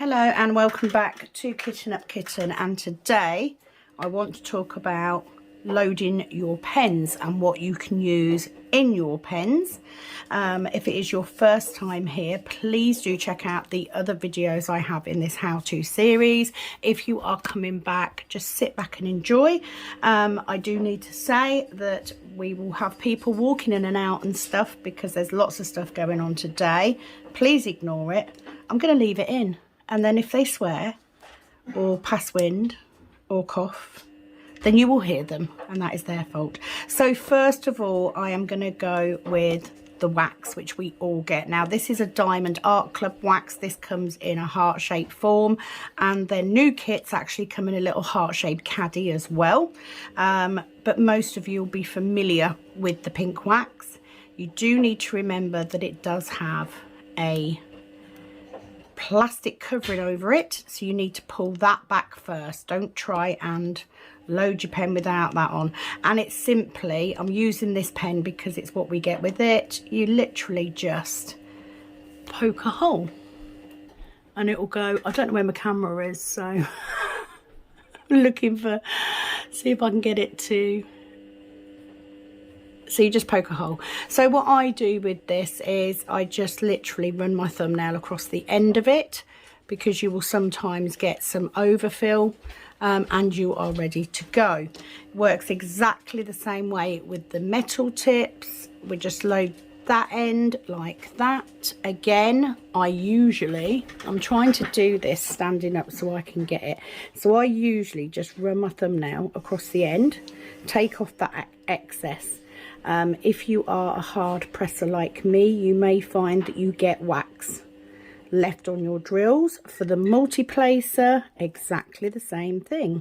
Hello and welcome back to Kitten Up Kitten, and today I want to talk about loading your pens and what you can use in your pens. If it is your first time here, please do check out the other videos I have in this how-to series. If you are coming back, just sit back and enjoy. I do need to say that we will have people walking in and out and stuff because there's lots of stuff going on today. Please ignore it. I'm going to leave it in. And then if they swear or pass wind or cough, then you will hear them, and that is their fault. So first of all, I am going to go with the wax, which we all get. Now, this is a Diamond Art Club wax. This comes in a heart-shaped form, and their new kits actually come in a little heart-shaped caddy as well. But most of you will be familiar with the pink wax. You do need to remember that it does have a plastic covering over it, so you need to pull that back first. Don't try and load your pen without that on. And it's simply, I'm using this pen because it's what we get with it, you literally just poke a hole and it will go. I don't know where my camera is, so I'm looking for, see if I can get it to. So you just poke a hole. So what I do with this is I just literally run my thumbnail across the end of it, because you will sometimes get some overfill, and you are ready to go. It works exactly the same way with the metal tips. We just load that end like that. Again, I'm trying to do this standing up so I can get it. So I usually just run my thumbnail across the end, take off that excess. If you are a hard presser like me, you may find that you get wax left on your drills. For the multi-placer, exactly the same thing.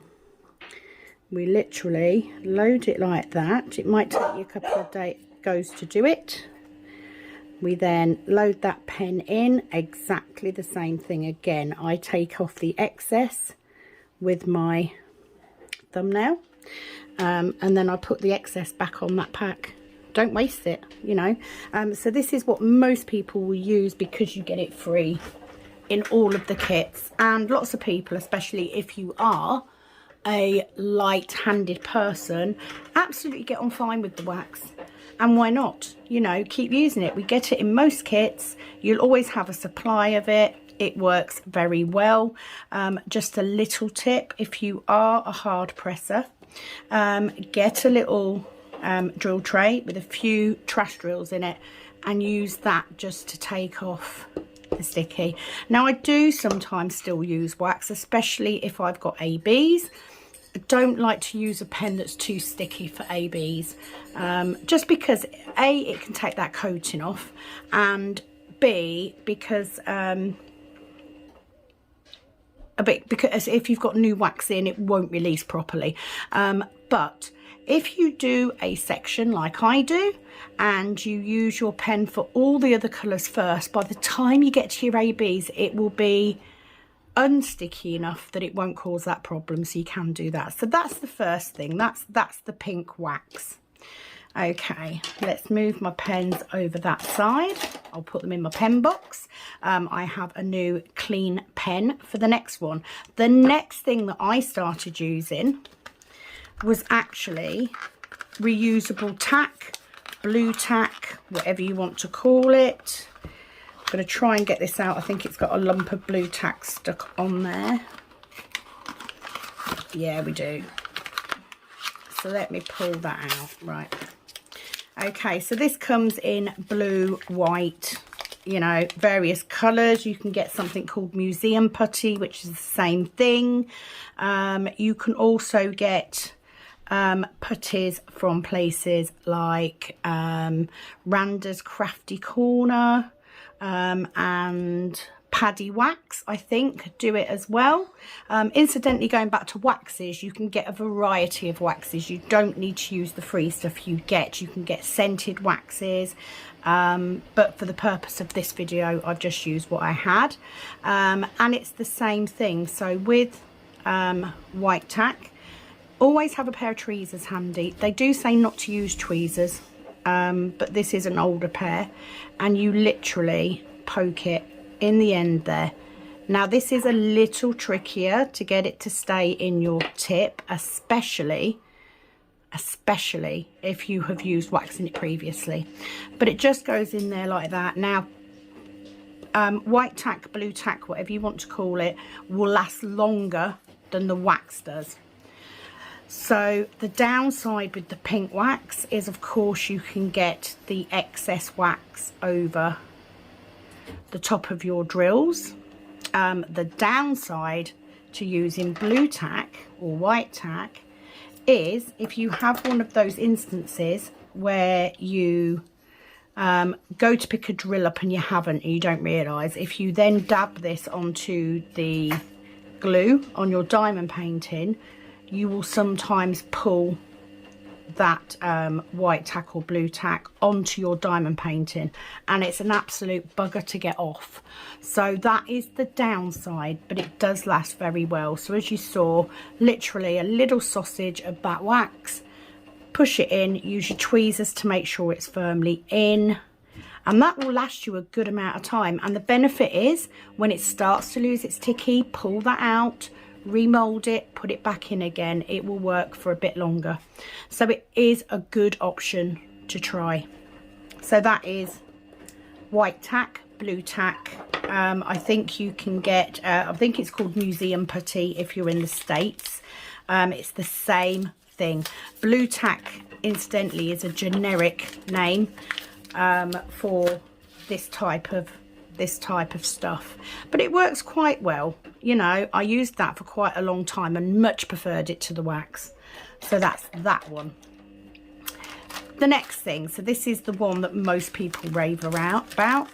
We literally load it like that. It might take you a couple of goes to do it. We then load that pen in, exactly the same thing again. I take off the excess with my thumbnail. And then I put the excess back on that pack. Don't waste it, you know. So this is what most people will use because you get it free in all of the kits. And lots of people, especially if you are a light-handed person, absolutely get on fine with the wax. And why not? You know, keep using it. We get it in most kits. You'll always have a supply of it. It works very well. Just a little tip, if you are a hard presser, get a little drill tray with a few trash drills in it and use that just to take off the sticky. Now, I do sometimes still use wax, especially if I've got ABs. I don't like to use a pen that's too sticky for ABs, just because A, it can take that coating off, and B, because because if you've got new wax in, it won't release properly. But if you do a section like I do, and you use your pen for all the other colours first, by the time you get to your ABs, it will be unsticky enough that it won't cause that problem, so you can do that. So that's the first thing. That's the pink wax. Okay, let's move my pens over that side. I'll put them in my pen box. I have a new clean pen for the next one. The next thing that I started using was actually reusable tack, blue tack, whatever you want to call it. I'm going to try and get this out. I think it's got a lump of blue tack stuck on there. Yeah, we do. So let me pull that out. Right. Okay, so this comes in blue, white, you know, various colours. You can get something called museum putty, which is the same thing. You can also get putties from places like Randa's Crafty Corner, and Paddy Wax, I think, do it as well. Incidentally, going back to waxes, you can get a variety of waxes. You don't need to use the free stuff you get. You can get scented waxes, but for the purpose of this video, I've just used what I had. And it's the same thing. So with white tack, always have a pair of tweezers handy. They do say not to use tweezers, but this is an older pair, and you literally poke it in the end there. Now this is a little trickier to get it to stay in your tip, especially if you have used wax in it previously. But it just goes in there like that. Now white tack, blue tack, whatever you want to call it, will last longer than the wax does. So the downside with the pink wax is, of course, you can get the excess wax over the top of your drills. The downside to using blue tack or white tack is if you have one of those instances where you go to pick a drill up and you haven't, and you don't realise, if you then dab this onto the glue on your diamond painting, you will sometimes pull that white tack or blue tack onto your diamond painting, and it's an absolute bugger to get off. So that is the downside, but it does last very well. So as you saw, literally a little sausage of that wax, push it in, use your tweezers to make sure it's firmly in, and that will last you a good amount of time. And the benefit is when it starts to lose its ticky, pull that out, remold it, put it back in again. It will work for a bit longer. So it is a good option to try. So that is white tack, blue tack. I think you can get, I think it's called museum putty if you're in the States. It's the same thing. Blue tack, incidentally, is a generic name for this type of stuff, but it works quite well. You know, I used that for quite a long time and much preferred it to the wax. So that's that one. The next thing, so this is the one that most people rave about.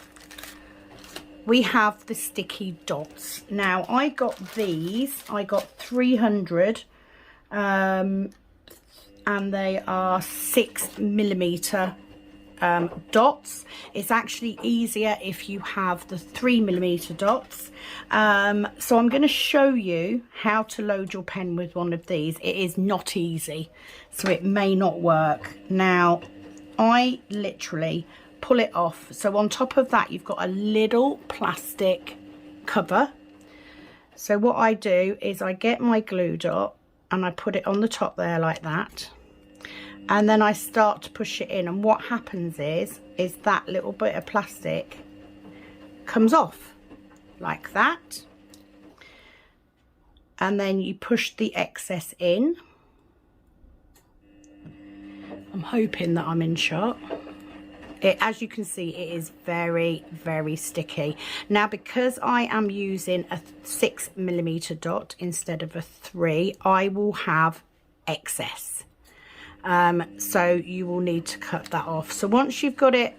We have the sticky dots. Now I got these, I got 300 and they are 6mm dots. It's actually easier if you have the 3mm dots. So I'm going to show you how to load your pen with one of these. It is not easy, so it may not work. Now I literally pull it off. So on top of that you've got a little plastic cover. So what I do is I get my glue dot and I put it on the top there like that, and then I start to push it in, and what happens is that little bit of plastic comes off like that, and then you push the excess in. I'm hoping that I'm in shot. As you can see, it is very, very sticky. Now, because I am using a 6mm dot instead of a 3, I will have excess. So you will need to cut that off. So once you've got it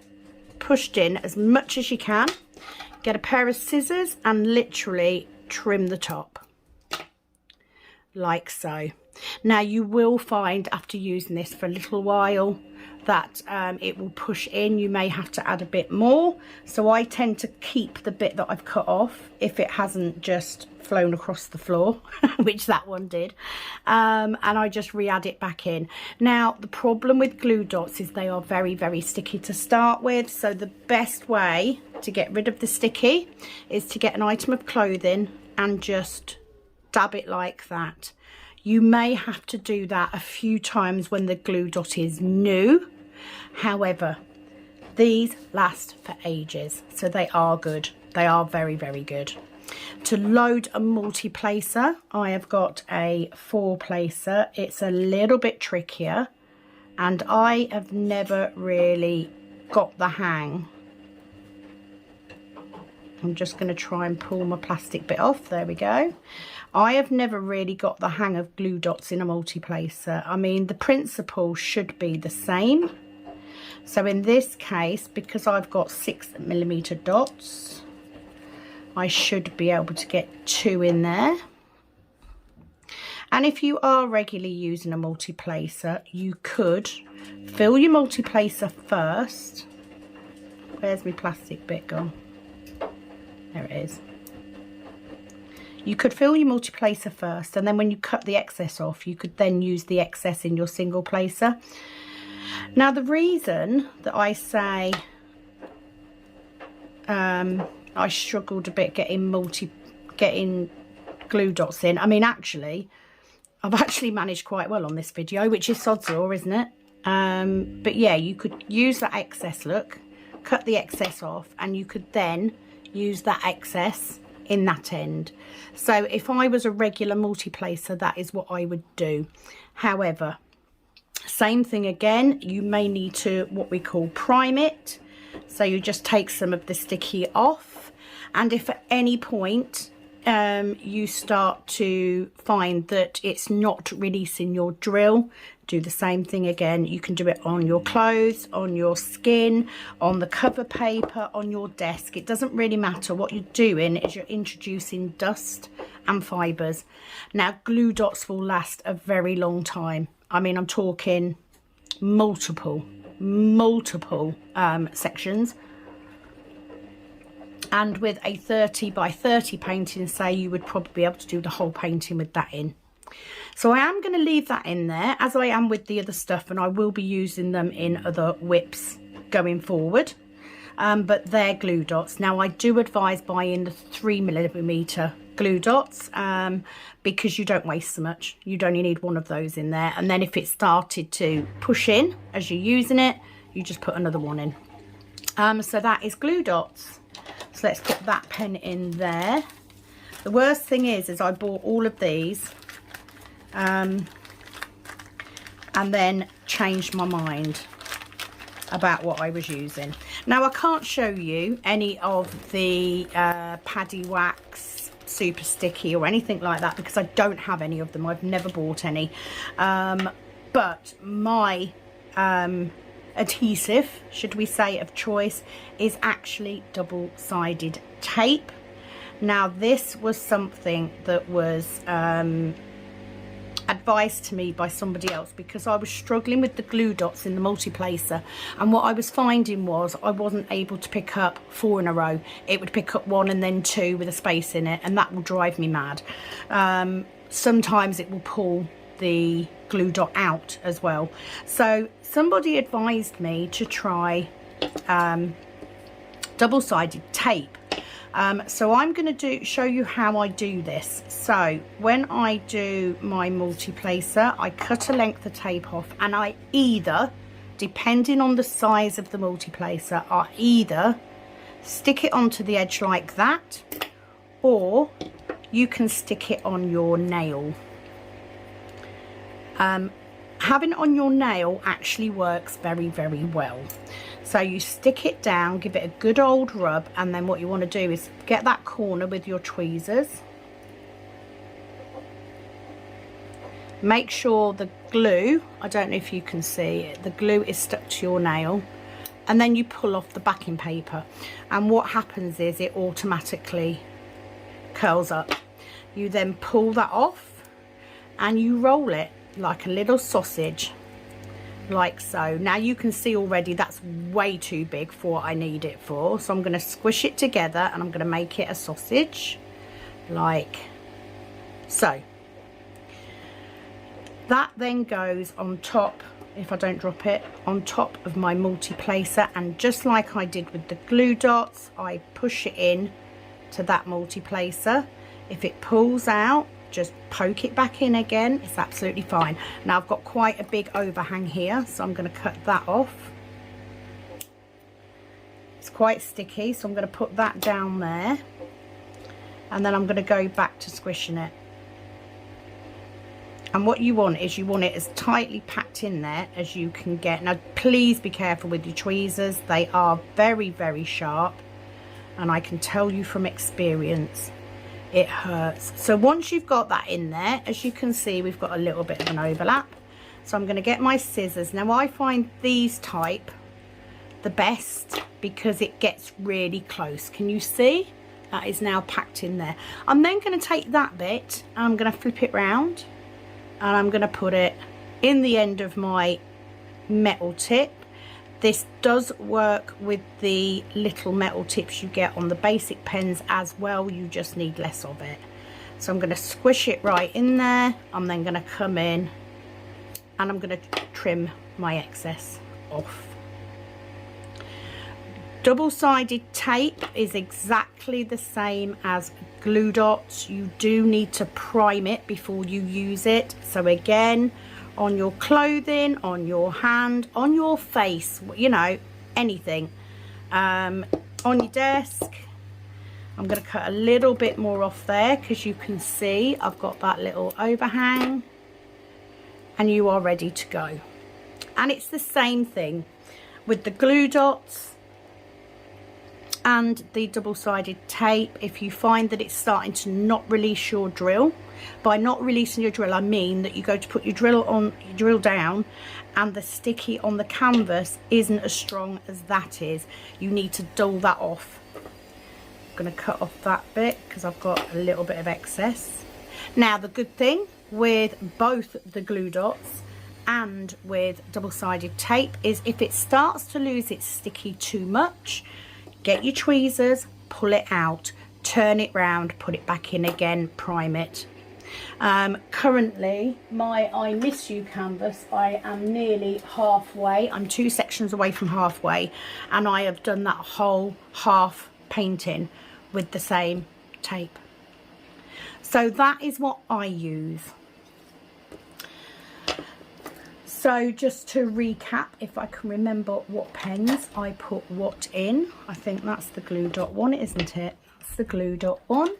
pushed in as much as you can, get a pair of scissors and literally trim the top like so. Now you will find after using this for a little while that it will push in. You may have to add a bit more, so I tend to keep the bit that I've cut off if it hasn't just flown across the floor which that one did, and I just re-add it back in. Now the problem with glue dots is they are very, very sticky to start with, so the best way to get rid of the sticky is to get an item of clothing and just dab it like that. You may have to do that a few times when the glue dot is new. However, these last for ages, so they are good. They are very, very good. To load a multi-placer, I have got a 4-placer. It's a little bit trickier, and I have never really got the hang. I'm just going to try and pull my plastic bit off. There we go. I have never really got the hang of glue dots in a multi-placer. I mean, the principle should be the same. So in this case, because I've got 6mm dots, I should be able to get 2 in there. And if you are regularly using a multi-placer, you could fill your multi-placer first. Where's my plastic bit gone? There it is. You could fill your multi-placer first, and then when you cut the excess off, you could then use the excess in your single placer. Now the reason that I say I struggled a bit getting getting glue dots in. I mean, actually, I've actually managed quite well on this video, which is sod's law, isn't it? But yeah, you could use that excess, look, cut the excess off, and you could then use that excess in that end. So if I was a regular multi-placer, that is what I would do. However, same thing again, you may need to what we call prime it. So you just take some of the sticky off, and if at any point you start to find that it's not releasing your drill, do the same thing again. You can do it on your clothes, on your skin, on the cover paper, on your desk. It doesn't really matter. What you're doing is you're introducing dust and fibres. Now, glue dots will last a very long time. I mean, I'm talking multiple sections. And with a 30 by 30 painting, say, you would probably be able to do the whole painting with that in. So I am going to leave that in there, as I am with the other stuff, and I will be using them in other whips going forward. But they're glue dots. Now, I do advise buying the 3mm glue dots because you don't waste so much. You'd only need one of those in there. And then if it started to push in as you're using it, you just put another one in. So that is glue dots. So let's put that pen in there. The worst thing is I bought all of these and then changed my mind about what I was using. Now, I can't show you any of the Paddy Wax Super Sticky or anything like that because I don't have any of them. I've never bought any. But my adhesive, should we say, of choice is actually double-sided tape. Now, this was something that was advised to me by somebody else because I was struggling with the glue dots in the multi-placer, and what I was finding was I wasn't able to pick up 4 in a row. It would pick up 1 and then 2 with a space in it, and that will drive me mad. Sometimes it will pull the glue dot out as well. So somebody advised me to try double-sided tape. So I'm going to show you how I do this. So when I do my multi-placer, I cut a length of tape off, and I either, depending on the size of the multi-placer, I either stick it onto the edge like that, or you can stick it on your nail. Having it on your nail actually works very, very well. So you stick it down, give it a good old rub, and then what you want to do is get that corner with your tweezers. Make sure the glue, I don't know if you can see it, the glue is stuck to your nail, and then you pull off the backing paper, and what happens is it automatically curls up. You then pull that off and you roll it like a little sausage, like so. Now you can see already that's way too big for what I need it for, so I'm going to squish it together and I'm going to make it a sausage like so. That then goes on top, if I don't drop it, on top of my multi-placer, and just like I did with the glue dots, I push it in to that multi-placer. If it pulls out, just poke it back in again. It's absolutely fine. Now I've got quite a big overhang here, so I'm going to cut that off. It's quite sticky, so I'm going to put that down there, and then I'm going to go back to squishing it. And what you want is you want it as tightly packed in there as you can get. Now please be careful with your tweezers. They are very, very sharp, and I can tell you from experience it hurts. So once you've got that in there, as you can see, we've got a little bit of an overlap. So I'm going to get my scissors. Now I find these type the best because it gets really close. Can you see? That is now packed in there. I'm then going to take that bit, I'm going to flip it round, and I'm going to put it in the end of my metal tip. This does work with the little metal tips you get on the basic pens as well. You just need less of it. So I'm going to squish it right in there. I'm then going to come in and I'm going to trim my excess off. Double-sided tape is exactly the same as glue dots, you do need to prime it before you use it. So again, on your clothing, on your hand, on your face, you know, anything, on your desk. I'm going to cut a little bit more off there because you can see I've got that little overhang, and you are ready to go. And it's the same thing with the glue dots and the double-sided tape. If you find that it's starting to not release your drill, by not releasing your drill I mean that you go to put your drill on, your drill down, and the sticky on the canvas isn't as strong as that is, you need to dull that off. I'm going to cut off that bit because I've got a little bit of excess. Now the good thing with both the glue dots and with double-sided tape is if it starts to lose its sticky too much, get your tweezers, pull it out, turn it round, put it back in again, prime it. Currently my I Miss You canvas, I am nearly halfway. I'm 2 sections away from halfway, and I have done that whole half painting with the same tape. So that is what I use. So just to recap, if I can remember what pens I put what in, I think that's the glue dot one, isn't it? That's the glue dot one.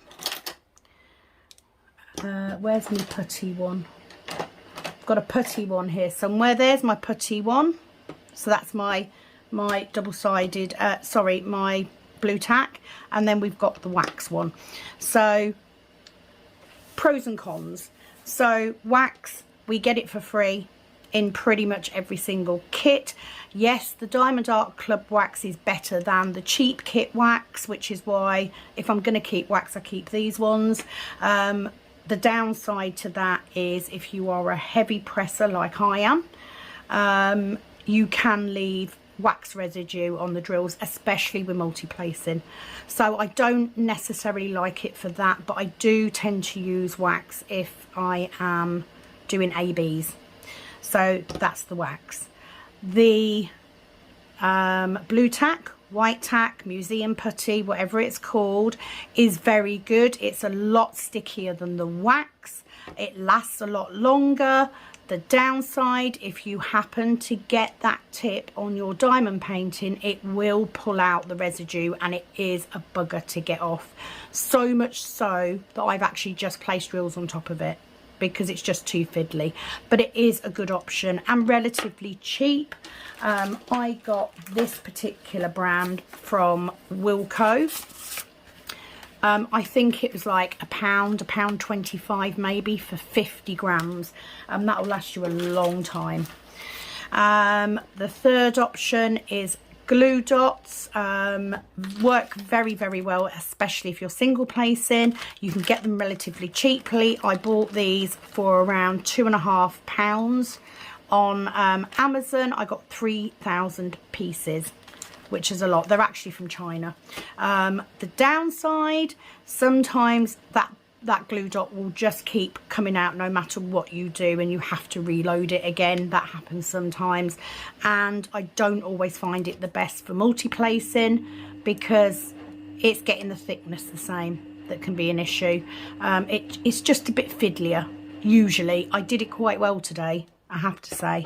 Where's my putty one? I've got a putty one here somewhere. There's my putty one. So that's my double-sided, sorry, my blue tack. And then we've got the wax one. So pros and cons. So wax, we get it for free in pretty much every single kit. Yes, the Diamond Art Club wax is better than the cheap kit wax, which is why if I'm going to keep wax, I keep these ones. The downside to that is if you are a heavy presser like I am, you can leave wax residue on the drills, especially with multi-placing. So I don't necessarily like it for that, but I do tend to use wax if I am doing ABs. So that's the wax. The blue tack, white tack, museum putty, whatever it's called, is very good. It's a lot stickier than the wax. It lasts a lot longer. The downside, if you happen to get that tip on your diamond painting, it will pull out the residue, and it is a bugger to get off. So much so that I've actually just placed drills on top of it because it's just too fiddly. But it is a good option and relatively cheap. I got this particular brand from Wilkos. I think it was like £1.25 maybe for 50 grams. That will last you a long time. The third option is glue dots. Work very, very well, especially if you're single placing. You can get them relatively cheaply. I bought these for around £2.50 on Amazon. I got 3,000 pieces, which is a lot. They're actually from China. The downside, sometimes that glue dot will just keep coming out no matter what you do, and you have to reload it again. That happens sometimes, and I don't always find it the best for multi-placing because it's getting the thickness the same that can be an issue. It's just a bit fiddlier usually. I did it quite well today, I have to say.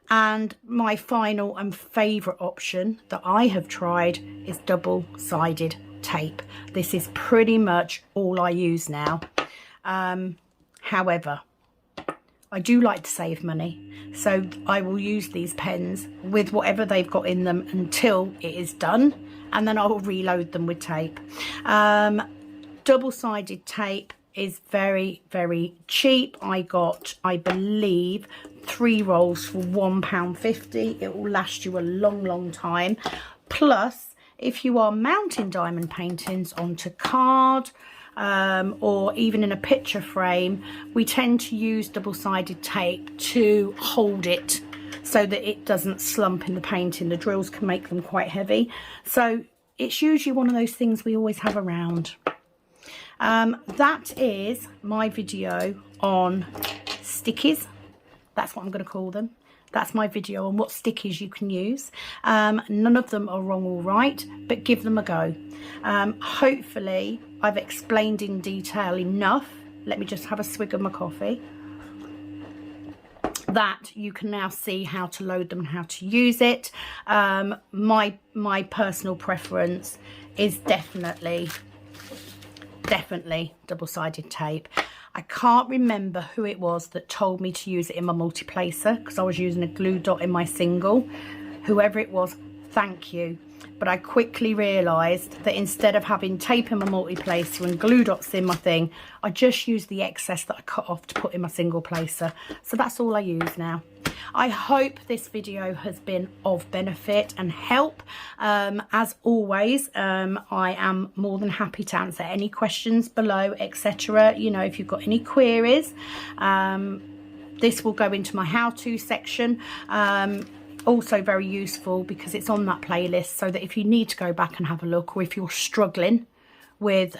And my final and favourite option that I have tried is double-sided tape. This is pretty much all I use now. However, I do like to save money, so I will use these pens with whatever they've got in them until it is done, and then I will reload them with tape. Double-sided tape is very, very cheap. I got, I believe, 3 rolls for £1.50. It will last you a long, long time. Plus, if you are mounting diamond paintings onto card or even in a picture frame, we tend to use double-sided tape to hold it so that it doesn't slump in the painting. The drills can make them quite heavy. So it's usually one of those things we always have around. That is my video on stickies. That's what I'm going to call them. That's my video on what stickies you can use. None of them are wrong or right, but give them a go. Hopefully I've explained in detail enough. Let me just have a swig of my coffee. That you can now see how to load them and how to use it. My personal preference is definitely double-sided tape. I can't remember who it was that told me to use it in my multi-placer, because I was using a glue dot in my single. Whoever it was, thank you. But I quickly realised that instead of having tape in my multi-placer and glue dots in my thing, I just use the excess that I cut off to put in my single placer. So that's all I use now. I hope this video has been of benefit and help. As always, I am more than happy to answer any questions below, etc. You know, if you've got any queries, this will go into my how-to section. Also very useful because it's on that playlist, so that if you need to go back and have a look, or if you're struggling with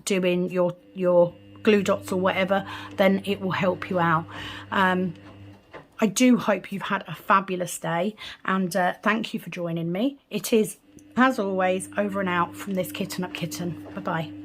doing your glue dots or whatever, then it will help you out. I do hope you've had a fabulous day, and thank you for joining me. It is, as always, over and out from this Kitten Up Kitten. Bye bye.